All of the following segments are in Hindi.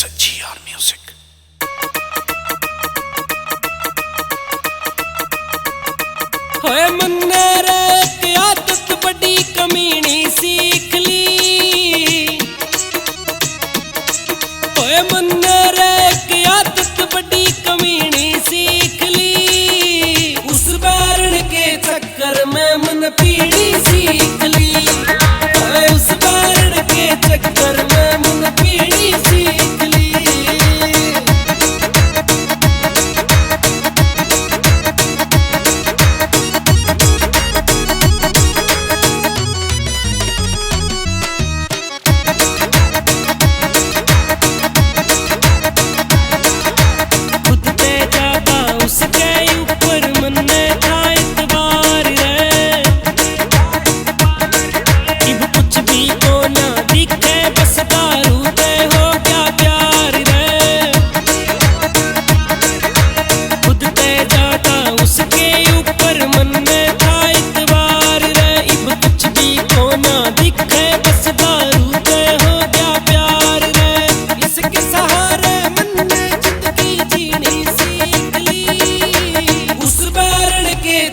SGR Music। होए मन्ने रे की आदत बड़ी कमीनी सीख ली। होए मन्ने रे की आदत बड़ी कमीनी सीख ली। उस बारण के चक्कर में मन पीड़ी सीख ली। होए उस बारण के चक्कर में मन पीड़ी सीख ली।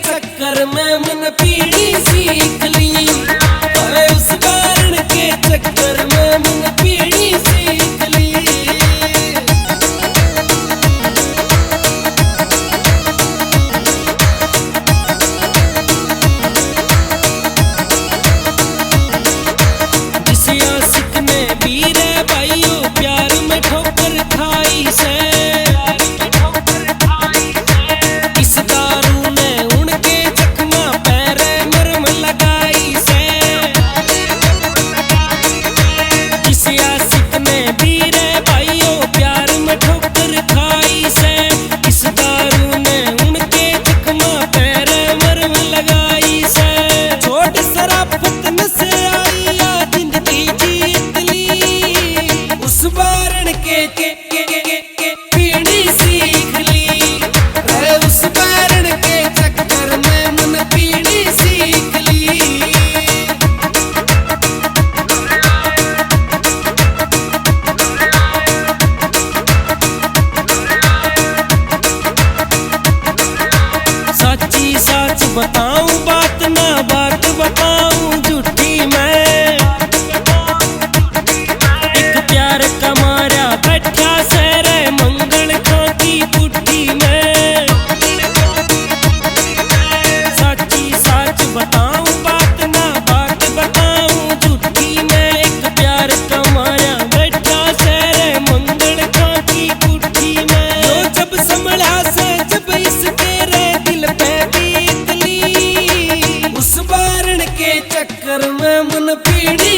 चक्कर में मन पीड़ी सीख ली। उस बारण के चक्कर में मन पीड़ी सीख ली। जिस आशिक ने भी रे भाइयों प्यार में ठोकर खाई से, पीड़ी सीख ली। उस बारण के चक्कर में मन पीड़ी सीख ली। सच्ची सच बताऊं बात ना बात बताऊं झूठी मैं। एक प्यार का मारा बैठा सेरे मंगल खाती पुट्ठी में। सच्ची सच बताऊं बात ना बात बताऊं झूठी मैं। एक प्यार का मारा बैठा सेरे मंगल खाती पुट्ठी में। यो जब संभला से जब इसके रे दिल पे बीत ली। उस बारण के चक्कर में मन पीड़ी